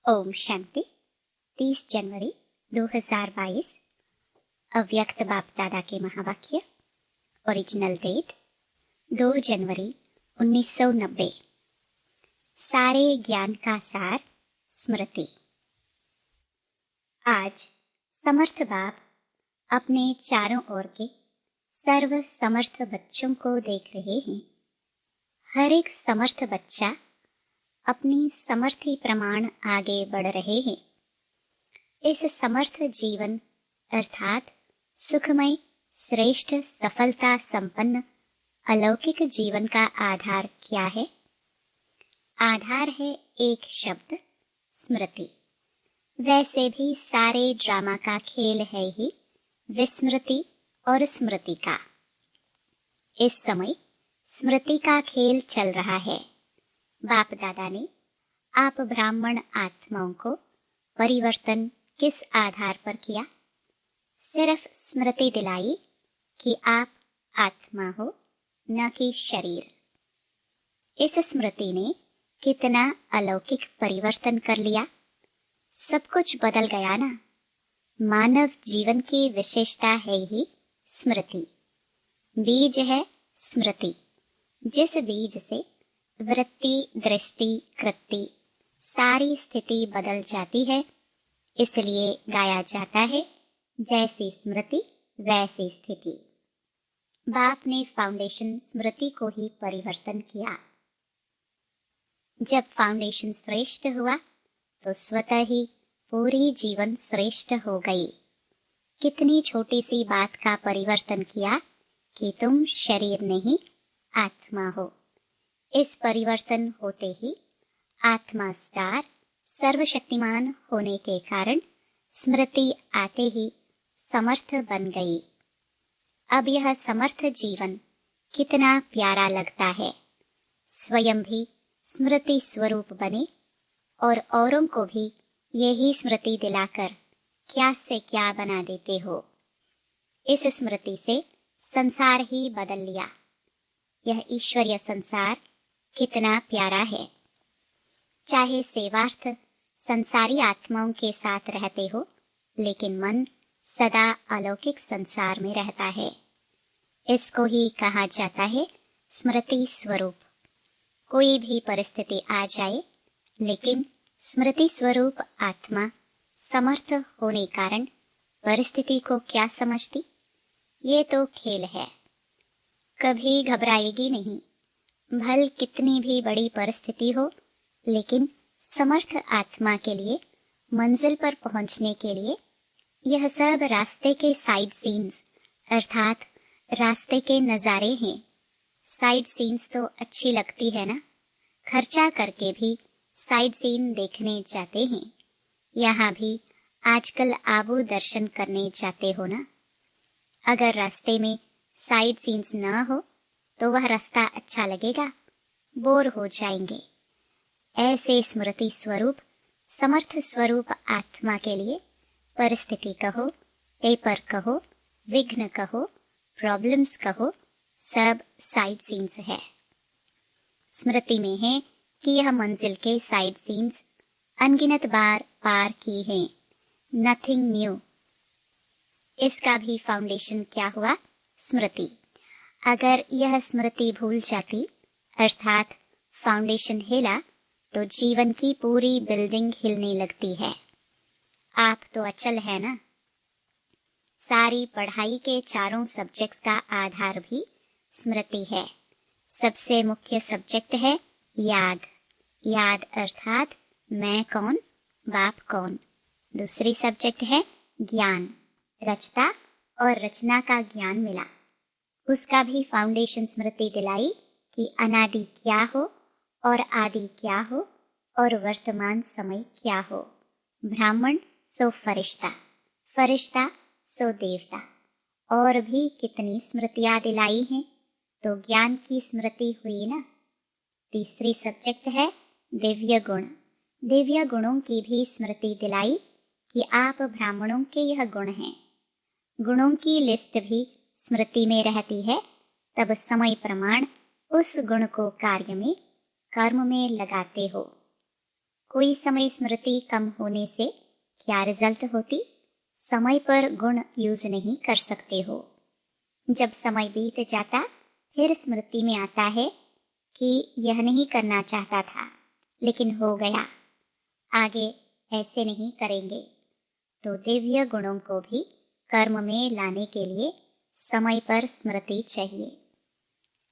ओम शांति। 30 जनवरी 2022। अव्यक्त बाप दादा के महावाक्य। ओरिजिनल डेट 2 जनवरी 1990। सारे ज्ञान का सार स्मृति। आज समर्थ बाप अपने चारों ओर के सर्व समर्थ बच्चों को देख रहे हैं। हर एक समर्थ बच्चा अपनी समर्थी प्रमाण आगे बढ़ रहे हैं। इस समर्थ जीवन अर्थात सुखमय, श्रेष्ठ, सफलता संपन्न अलौकिक जीवन का आधार क्या है? आधार है एक शब्द, स्मृति। वैसे भी सारे ड्रामा का खेल है ही विस्मृति और स्मृति का। इस समय स्मृति का खेल चल रहा है। बाप दादा ने आप ब्राह्मण आत्माओं को परिवर्तन किस आधार पर किया? सिर्फ स्मृति दिलाई कि आप आत्मा हो, न कि शरीर। इस स्मृति ने कितना अलौकिक परिवर्तन कर लिया। सब कुछ बदल गया ना। मानव जीवन की विशेषता है ही स्मृति। बीज है स्मृति। जिस बीज से वृत्ति, दृष्टि, कृति सारी स्थिति बदल जाती है, इसलिए गाया जाता है, जैसी स्मृति वैसी स्थिति। बाप ने फाउंडेशन स्मृति को ही परिवर्तन किया। जब फाउंडेशन श्रेष्ठ हुआ तो स्वतः ही पूरी जीवन श्रेष्ठ हो गई। कितनी छोटी सी बात का परिवर्तन किया कि तुम शरीर नहीं आत्मा हो। इस परिवर्तन होते ही आत्मा स्टार सर्वशक्तिमान होने के कारण स्मृति आते ही समर्थ बन गई। अब यह समर्थ जीवन कितना प्यारा लगता है। स्वयं भी स्मृति स्वरूप बने और औरों को भी यही स्मृति दिलाकर क्या से क्या बना देते हो। इस स्मृति से संसार ही बदल लिया। यह ईश्वरीय संसार कितना प्यारा है। चाहे सेवार्थ संसारी आत्माओं के साथ रहते हो, लेकिन मन सदा अलौकिक संसार में रहता है। इसको ही कहा जाता है स्मृति स्वरूप। कोई भी परिस्थिति आ जाए, लेकिन स्मृति स्वरूप आत्मा समर्थ होने कारण परिस्थिति को क्या समझती? ये तो खेल है। कभी घबराएगी नहीं। भल कितनी भी बड़ी परिस्थिति हो, लेकिन समर्थ आत्मा के लिए मंजिल पर पहुंचने के लिए यह सब रास्ते के साइड सीन्स अर्थात रास्ते के नजारे हैं। साइड सीन्स तो अच्छी लगती है ना। खर्चा करके भी साइड सीन देखने जाते हैं। यहाँ भी आजकल आबू दर्शन करने जाते हो ना। अगर रास्ते में साइड सीन्स ना हो तो वह रास्ता अच्छा लगेगा? बोर हो जाएंगे। ऐसे स्मृति स्वरूप समर्थ स्वरूप आत्मा के लिए परिस्थिति कहो, पेपर कहो, विघ्न कहो, प्रॉब्लम्स कहो, सब साइड सीन्स है। स्मृति में है कि यह मंजिल के साइड सीन्स अनगिनत बार पार की हैं। Nothing new. इसका भी फाउंडेशन क्या हुआ? स्मृति। अगर यह स्मृति भूल जाती अर्थात फाउंडेशन हिला, तो जीवन की पूरी बिल्डिंग हिलने लगती है। आप तो अचल है ना। सारी पढ़ाई के चारों सब्जेक्ट्स का आधार भी स्मृति है। सबसे मुख्य सब्जेक्ट है याद। याद अर्थात मैं कौन, बाप कौन। दूसरी सब्जेक्ट है ज्ञान। रचता और रचना का ज्ञान मिला। उसका भी फाउंडेशन स्मृति दिलाई कि अनादि क्या हो और आदि क्या हो और वर्तमान समय क्या हो। ब्राह्मण सो फरिश्ता, फरिश्ता सो देवता। और भी कितनी स्मृतियां दिलाई हैं, तो ज्ञान की स्मृति हुई ना। तीसरी सब्जेक्ट है दिव्य गुण। दिव्य गुणों की भी स्मृति दिलाई कि आप ब्राह्मणों के यह गुण हैं। गुणों की लिस्ट भी स्मृति में रहती है, तब समय प्रमाण उस गुण को कार्य में, कर्म में लगाते हो। कोई समय स्मृति कम होने से क्या रिजल्ट होती? समय पर गुण यूज नहीं कर सकते हो। जब समय बीत जाता फिर स्मृति में आता है कि यह नहीं करना चाहता था लेकिन हो गया, आगे ऐसे नहीं करेंगे। तो दिव्य गुणों को भी कर्म में लाने के लिए समय पर स्मृति चाहिए।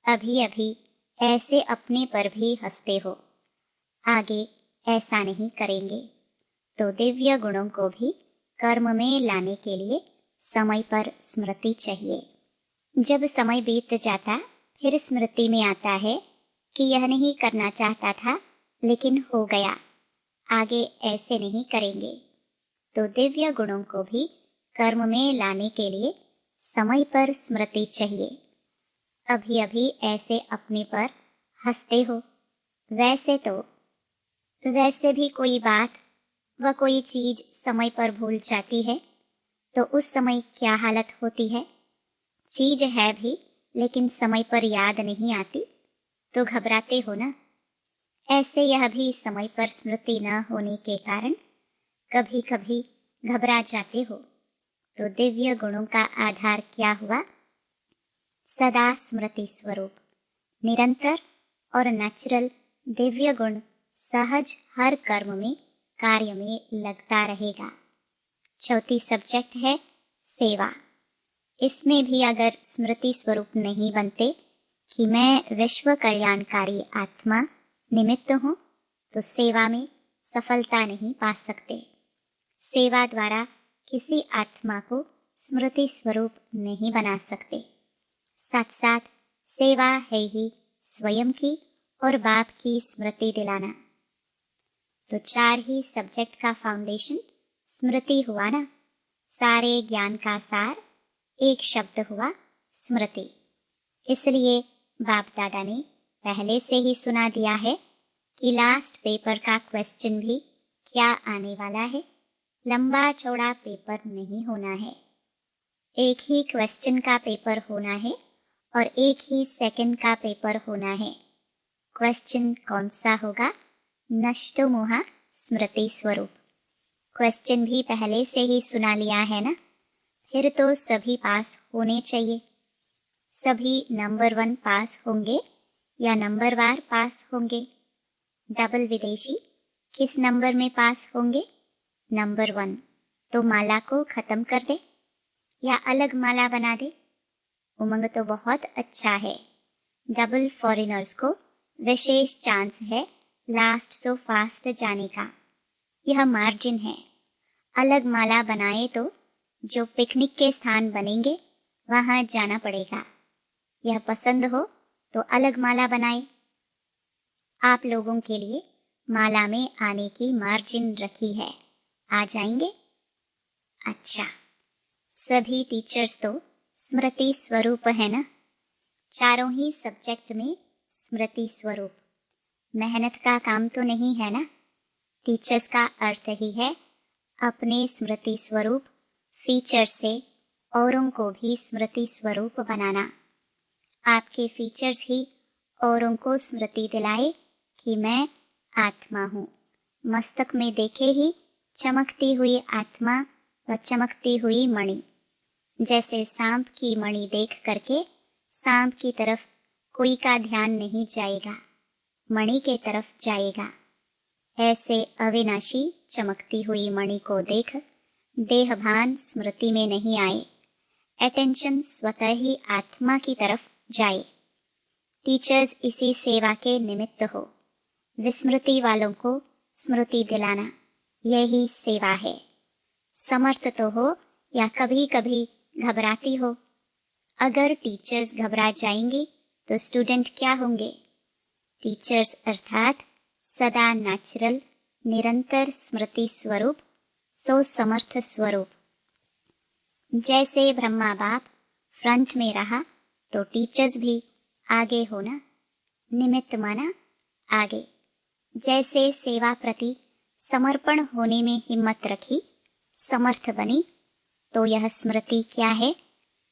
अभी अभी ऐसे अपने पर भी हंसते हो, आगे ऐसा नहीं करेंगे। तो दिव्य गुणों को भी कर्म में लाने के लिए समय पर स्मृति चाहिए। जब समय बीत जाता फिर स्मृति में आता है कि यह नहीं करना चाहता था लेकिन हो गया, आगे ऐसे नहीं करेंगे। तो दिव्य गुणों को भी कर्म में लाने के लिए समय पर स्मृति चाहिए। अभी अभी ऐसे अपने पर हंसते हो, वैसे भी कोई बात व कोई चीज समय पर भूल जाती है तो उस समय क्या हालत होती है? चीज है भी लेकिन समय पर याद नहीं आती तो घबराते हो ना। ऐसे यह भी समय पर स्मृति न होने के कारण कभी कभी घबरा जाते हो। तो दिव्य गुणों का आधार क्या हुआ? सदा स्मृति स्वरूप, निरंतर और नेचुरल दिव्य गुण सहज हर कर्म में कार्य में लगता रहेगा। चौथी सब्जेक्ट है सेवा। इसमें भी अगर स्मृति स्वरूप नहीं बनते कि मैं विश्व कल्याणकारी आत्मा निमित्त हूँ तो सेवा में सफलता नहीं पा सकते। सेवा द्वारा किसी आत्मा को स्मृति स्वरूप नहीं बना सकते। साथ साथ सेवा है ही स्वयं की और बाप की स्मृति दिलाना। तो 4 ही सब्जेक्ट का फाउंडेशन स्मृति हुआ ना। सारे ज्ञान का सार एक शब्द हुआ स्मृति। इसलिए बाप दादा ने पहले से ही सुना दिया है कि लास्ट पेपर का क्वेश्चन भी क्या आने वाला है। लंबा चौड़ा पेपर नहीं होना है, एक ही क्वेश्चन का पेपर होना है और एक ही सेकंड का पेपर होना है। क्वेश्चन कौन सा होगा? नष्टो मोह स्मृति स्वरूप। क्वेश्चन भी पहले से ही सुना लिया है ना, फिर तो सभी पास होने चाहिए। सभी नंबर 1 पास होंगे या नंबर वार पास होंगे? डबल विदेशी किस नंबर में पास होंगे? नंबर 1। तो माला को खत्म कर दे या अलग माला बना दे? उमंग तो बहुत अच्छा है। डबल फॉरेनर्स को विशेष चांस है लास्ट सो फास्ट जाने का। यह मार्जिन है। अलग माला बनाए तो जो पिकनिक के स्थान बनेंगे वहां जाना पड़ेगा। यह पसंद हो तो अलग माला बनाए। आप लोगों के लिए माला में आने की मार्जिन रखी है, आ जाएंगे? अच्छा, सभी टीचर्स तो स्मृति स्वरूप है ना। चारों ही सब्जेक्ट में स्मृति स्वरूप। मेहनत का काम तो नहीं है ना। टीचर्स का अर्थ ही है अपने स्मृति स्वरूप फीचर्स से औरों को भी स्मृति स्वरूप बनाना। आपके फीचर्स ही औरों को स्मृति दिलाए कि मैं आत्मा हूँ। मस्तक में देखे ही चमकती हुई आत्मा व चमकती हुई मणि। जैसे सांप की मणि देख करके सांप की तरफ कोई का ध्यान नहीं जाएगा, मणि के तरफ जाएगा। ऐसे अविनाशी चमकती हुई मणि को देख देहभान स्मृति में नहीं आए, अटेंशन स्वतः ही आत्मा की तरफ जाए। टीचर्स इसी सेवा के निमित्त हो। विस्मृति वालों को स्मृति दिलाना, यही सेवा है। समर्थ तो हो या कभी कभी घबराती हो। अगर टीचर्स घबरा जाएंगे तो स्टूडेंट क्या होंगे? टीचर्स अर्थात सदा नेचुरल निरंतर स्मृति स्वरूप सो समर्थ स्वरूप। जैसे ब्रह्मा बाप फ्रंट में रहा तो टीचर्स भी आगे होना, निमित्त माना आगे। जैसे सेवा प्रति समर्पण होने में हिम्मत रखी, समर्थ बनी, तो यह स्मृति क्या है?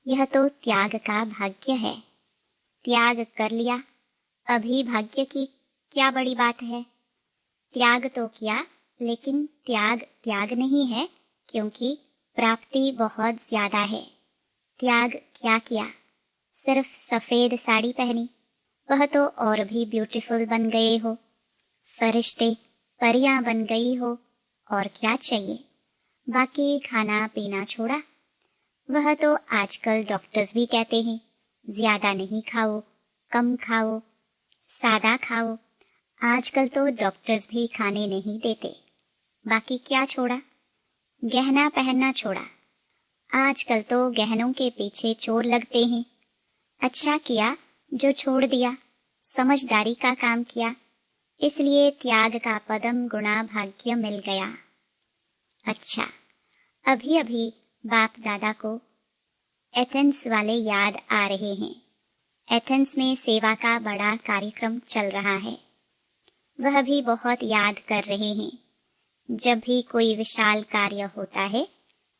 यह तो त्याग का भाग्य है। त्याग कर लिया, अभी भाग्य की क्या बड़ी बात है। त्याग तो किया, लेकिन त्याग त्याग नहीं है, क्योंकि प्राप्ति बहुत ज्यादा है। त्याग क्या किया? सिर्फ सफेद साड़ी पहनी, वह तो और भी ब्यूटीफुल बन गए हो। फरिश्ते परियां बन गई हो, और क्या चाहिए? बाकी खाना पीना छोड़ा, वह तो आजकल डॉक्टर्स भी कहते हैं ज्यादा नहीं खाओ, कम खाओ, सादा खाओ। आजकल तो डॉक्टर्स भी खाने नहीं देते। बाकी क्या छोड़ा? गहना पहनना छोड़ा। आजकल तो गहनों के पीछे चोर लगते हैं। अच्छा किया जो छोड़ दिया, समझदारी का काम किया, इसलिए त्याग का पदम गुणा भाग्य मिल गया। अच्छा, अभी अभी बाप दादा को एथेंस वाले याद आ रहे हैं। एथेंस में सेवा का बड़ा कार्यक्रम चल रहा है, वह भी बहुत याद कर रहे हैं। जब भी कोई विशाल कार्य होता है,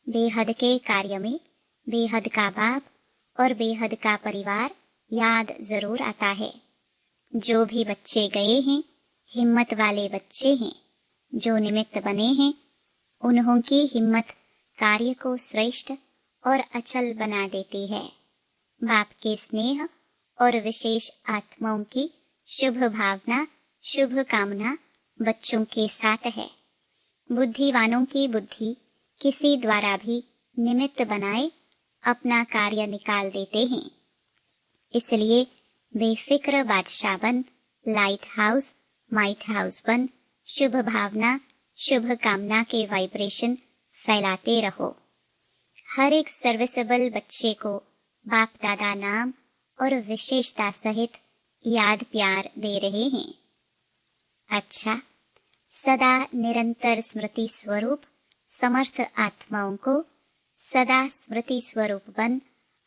बेहद के कार्य में बेहद का बाप और बेहद का परिवार याद जरूर आता है। जो भी बच्चे गए हैं, हिम्मत वाले बच्चे हैं। जो निमित्त बने हैं, उन्हों की हिम्मत कार्य को श्रेष्ठ और अचल बना देती है। बाप के स्नेह और विशेष आत्माओं की शुभ भावना, शुभ कामना बच्चों के साथ है। बुद्धिवानों की बुद्धि किसी द्वारा भी निमित्त बनाए अपना कार्य निकाल देते हैं। इसलिए बेफिक्र बादशाह बन, लाइट हाउस माइट हाउस बन, शुभ भावना शुभ कामना के वाइब्रेशन फैलाते रहो। हर एक सर्विसेबल बच्चे को बाप दादा नाम और विशेषता सहित याद प्यार दे रहे हैं। अच्छा, सदा निरंतर स्मृति स्वरूप समर्थ आत्माओं को सदा स्मृति स्वरूप बन,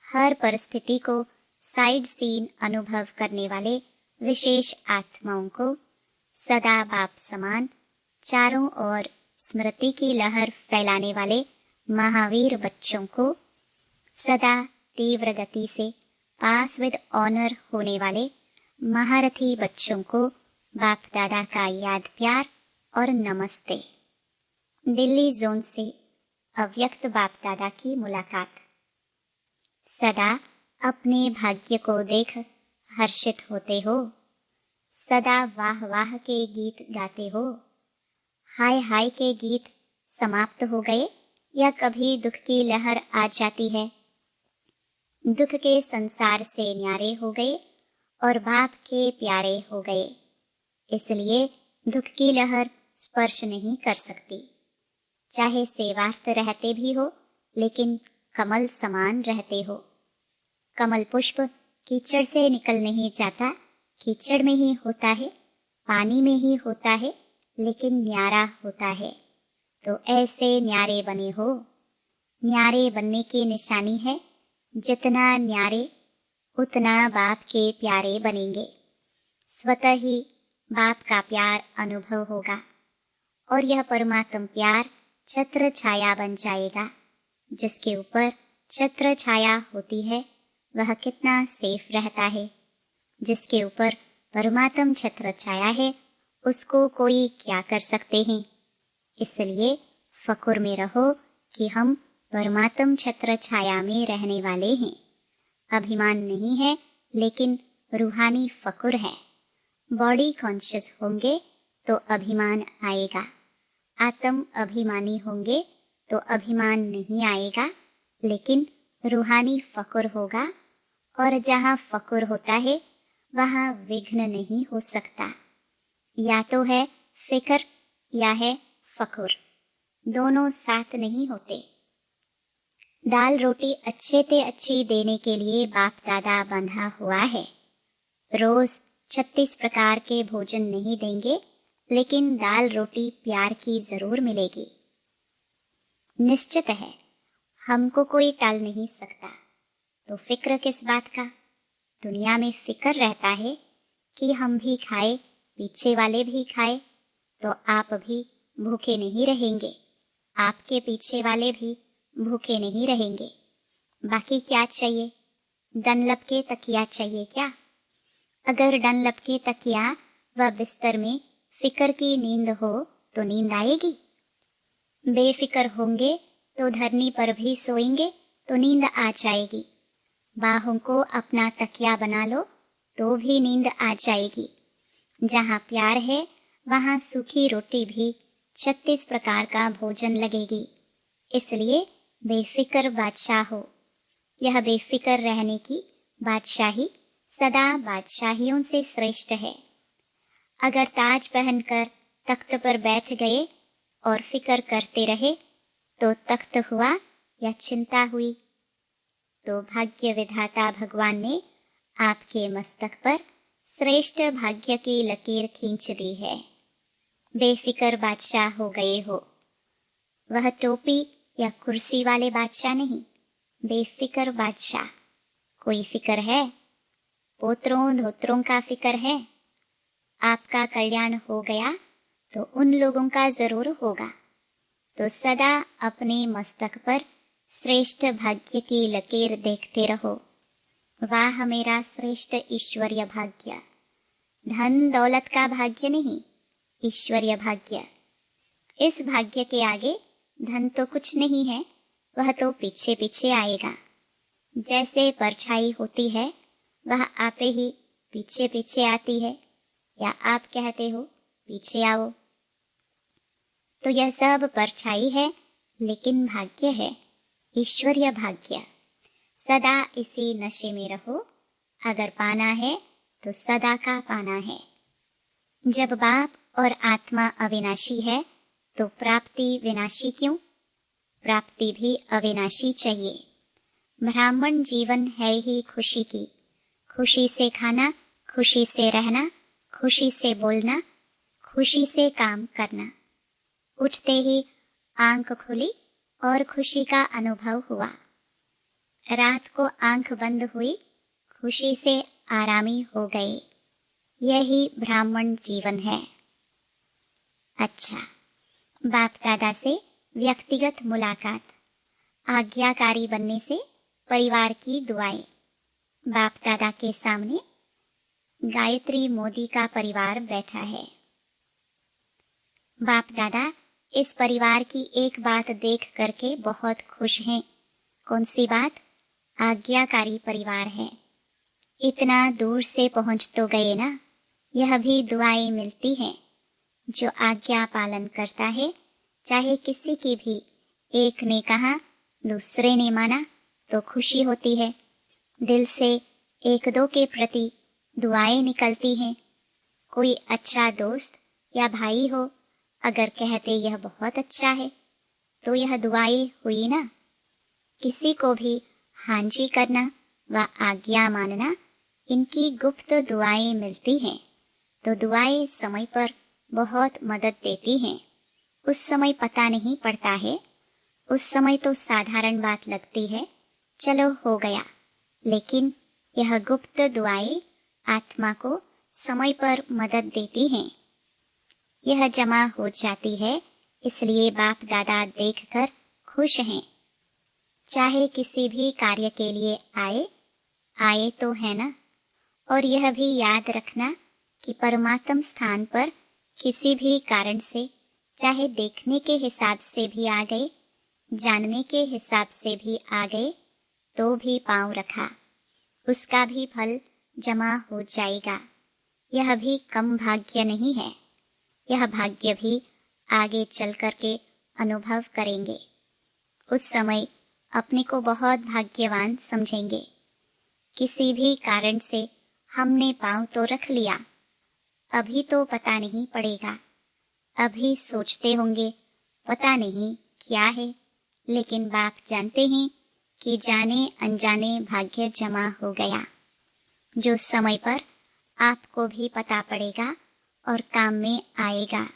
हर परिस्थिति को साइड सीन अनुभव करने वाले विशेष आत्माओं को सदा बाप समान चारों ओर स्मृति की लहर फैलाने वाले महावीर बच्चों को सदा तीव्र गति से पास विद ऑनर होने वाले महारथी बच्चों को बाप दादा का याद प्यार और नमस्ते। दिल्ली जोन से अव्यक्त बाप दादा की मुलाकात। सदा अपने भाग्य को देख हर्षित होते हो, सदा वाह वाह के गीत गाते हो। हाय हाय के गीत समाप्त हो गए या कभी दुख की लहर आ जाती है? दुख के संसार से न्यारे हो गए और बाप के प्यारे हो गए, इसलिए दुख की लहर स्पर्श नहीं कर सकती। चाहे सेवार्थ रहते भी हो, लेकिन कमल समान रहते हो। कमल पुष्प कीचड़ से निकल नहीं जाता, कीचड़ में ही होता है, पानी में ही होता है, लेकिन न्यारा होता है। तो ऐसे न्यारे बने हो। न्यारे बनने की निशानी है, जितना न्यारे उतना बाप के प्यारे बनेंगे। स्वतः ही बाप का प्यार अनुभव होगा और यह परमात्म प्यार छत्र छाया बन जाएगा। जिसके ऊपर छत्र छाया होती है, वह कितना सेफ रहता है। जिसके ऊपर परमात्म छत्र छाया है, उसको कोई क्या कर सकते हैं। इसलिए फकुर में रहो कि हम परमात्म छत्र छाया में रहने वाले हैं। अभिमान नहीं है, लेकिन रूहानी फकुर है। बॉडी कॉन्शियस होंगे तो अभिमान आएगा, आत्म अभिमानी होंगे तो अभिमान नहीं आएगा, लेकिन रूहानी फकुर होगा। और जहाँ फकुर होता है, वहाँ विघ्न नहीं हो सकता। या तो है फिक्र या है फकुर, दोनों साथ नहीं होते। दाल रोटी अच्छे ते अच्छी देने के लिए बाप दादा बंधा हुआ है। रोज 36 प्रकार के भोजन नहीं देंगे, लेकिन दाल रोटी प्यार की जरूर मिलेगी। निश्चित है, हमको कोई टाल नहीं सकता, तो फिक्र किस बात का। दुनिया में फिक्र रहता है कि हम भी खाए, पीछे वाले भी खाए, तो आप भी भूखे नहीं रहेंगे, आपके पीछे वाले भी भूखे नहीं रहेंगे। बाकी क्या चाहिए? डनलप के तकिया चाहिए क्या? अगर डनलप के तकिया व बिस्तर में फिक्र की नींद हो तो नींद आएगी। बेफिक्र होंगे तो धरनी पर भी सोएंगे तो नींद आ जाएगी। बाहों को अपना तकिया बना लो तो भी नींद आ जाएगी। जहाँ प्यार है वहाँ सूखी रोटी भी 36 प्रकार का भोजन लगेगी। इसलिए बेफिक्र बादशाह हो। यह बेफिक्र रहने की बादशाही सदा बादशाहियों से श्रेष्ठ है। अगर ताज पहनकर तख्त पर बैठ गए और फिक्र करते रहे तो तख्त हुआ या चिंता हुई। तो भाग्य विधाता भगवान ने आपके मस्तक पर श्रेष्ठ भाग्य की लकीर खींच दी है। बेफिक्र बादशाह हो गए हो। वह टोपी या कुर्सी वाले बादशाह नहीं, बेफिक्र बादशाह। कोई फिक्र है? पोत्रों धोत्रों का फिक्र है? आपका कल्याण हो गया तो उन लोगों का जरूर होगा। तो सदा अपने मस्तक पर श्रेष्ठ भाग्य की लकीर देखते रहो। वाह मेरा श्रेष्ठ ईश्वरीय भाग्य। धन दौलत का भाग्य नहीं, ईश्वरीय भाग्य। इस भाग्य के आगे धन तो कुछ नहीं है, वह तो पीछे पीछे आएगा। जैसे परछाई होती है वह आपे ही पीछे पीछे आती है, या आप कहते हो पीछे आओ। तो यह सब परछाई है, लेकिन भाग्य है, ईश्वरीय भाग्य। सदा इसी नशे में रहो। अगर पाना है तो सदा का पाना है। जब बाप और आत्मा अविनाशी है तो प्राप्ति विनाशी क्यों? प्राप्ति भी अविनाशी चाहिए। ब्राह्मण जीवन है ही खुशी की। खुशी से खाना, खुशी से रहना, खुशी से बोलना, खुशी से काम करना। उठते ही आंख खुली और खुशी का अनुभव हुआ। रात को आंख बंद हुई, खुशी से आरामी हो गए। यही ब्राह्मण जीवन है। अच्छा, बाप दादा से व्यक्तिगत मुलाकात। आज्ञाकारी बनने से परिवार की दुआएं। बाप दादा के सामने गायत्री मोदी का परिवार बैठा है। बाप दादा इस परिवार की एक बात देख करके बहुत खुश हैं। कौन सी बात? आज्ञाकारी परिवार है। इतना दूर से पहुंच तो गए ना, यह भी दुआएं मिलती हैं। जो आज्ञा पालन करता है, चाहे किसी की भी, एक ने कहा दूसरे ने माना तो खुशी होती है। दिल से एक दो के प्रति दुआएं निकलती हैं। कोई अच्छा दोस्त या भाई हो, अगर कहते यह बहुत अच्छा है तो यह दुआएं हुई ना। किसी को भी हाँ जी करना व आज्ञा मानना, इनकी गुप्त दुआएं मिलती हैं। तो दुआएं समय पर बहुत मदद देती हैं। उस समय पता नहीं पड़ता है, उस समय तो साधारण बात लगती है, चलो हो गया। लेकिन यह गुप्त दुआएं आत्मा को समय पर मदद देती हैं। यह जमा हो जाती है, इसलिए बाप दादा देखकर खुश हैं। चाहे किसी भी कार्य के लिए आए तो है ना। और यह भी याद रखना कि परमात्म स्थान पर किसी भी कारण से, चाहे देखने के हिसाब से भी आ गए, जानने के हिसाब से भी आ गए, तो भी पांव रखा, उसका भी फल जमा हो जाएगा। यह भी कम भाग्य नहीं है। यह भाग्य भी आगे चल करके अनुभव करेंगे। उस समय अपने को बहुत भाग्यवान समझेंगे। किसी भी कारण से हमने पांव तो रख लिया, अभी तो पता नहीं पड़ेगा। अभी सोचते होंगे पता नहीं क्या है, लेकिन बाप जानते हैं कि जाने अनजाने भाग्य जमा हो गया, जो समय पर आपको भी पता पड़ेगा और काम में आएगा।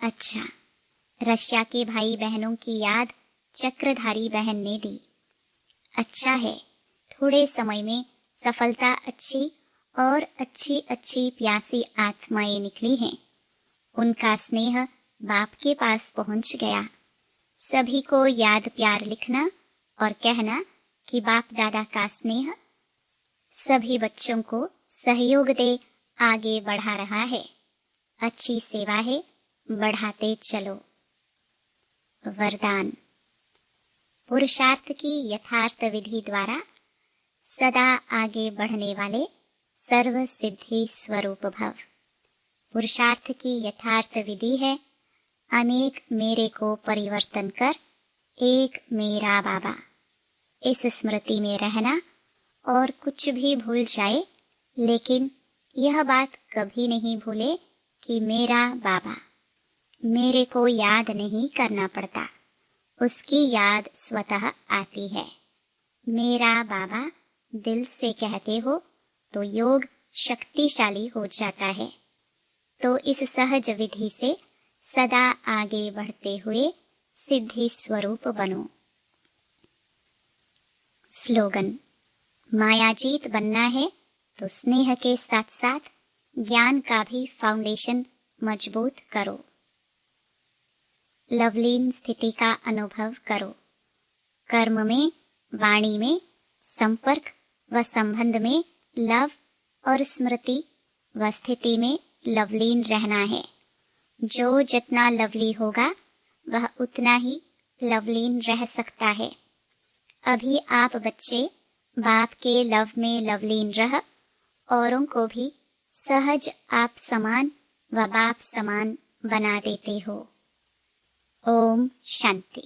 अच्छा, रशिया के भाई बहनों की याद चक्रधारी बहन ने दी। अच्छा है, थोड़े समय में सफलता अच्छी और अच्छी अच्छी प्यासी आत्माएं निकली हैं। उनका स्नेह बाप के पास पहुंच गया। सभी को याद प्यार लिखना और कहना कि बाप दादा का स्नेह सभी बच्चों को सहयोग दे आगे बढ़ा रहा है। अच्छी सेवा है, बढ़ाते चलो। वरदान। पुरुषार्थ की यथार्थ विधि द्वारा सदा आगे बढ़ने वाले सर्व सिद्धि स्वरूप भव। पुरुषार्थ की यथार्थ विधि है अनेक मेरे को परिवर्तन कर एक मेरा बाबा। इस स्मृति में रहना और कुछ भी भूल जाए, लेकिन यह बात कभी नहीं भूले कि मेरा बाबा। मेरे को याद नहीं करना पड़ता, उसकी याद स्वतः आती है। मेरा बाबा दिल से कहते हो तो योग शक्तिशाली हो जाता है। तो इस सहज विधि से सदा आगे बढ़ते हुए सिद्धि स्वरूप बनो। स्लोगन। मायाजीत बनना है तो स्नेह के साथ साथ ज्ञान का भी फाउंडेशन मजबूत करो। लवलीन स्थिति का अनुभव करो। कर्म में, वाणी में, संपर्क व संबंध में लव और स्मृति व स्थिति में लवलीन रहना है। जो जितना लवली होगा वह उतना ही लवलीन रह सकता है। अभी आप बच्चे बाप के लव में लवलीन रह औरों को भी सहज आप समान व बाप समान बना देते हो। ओम शांति।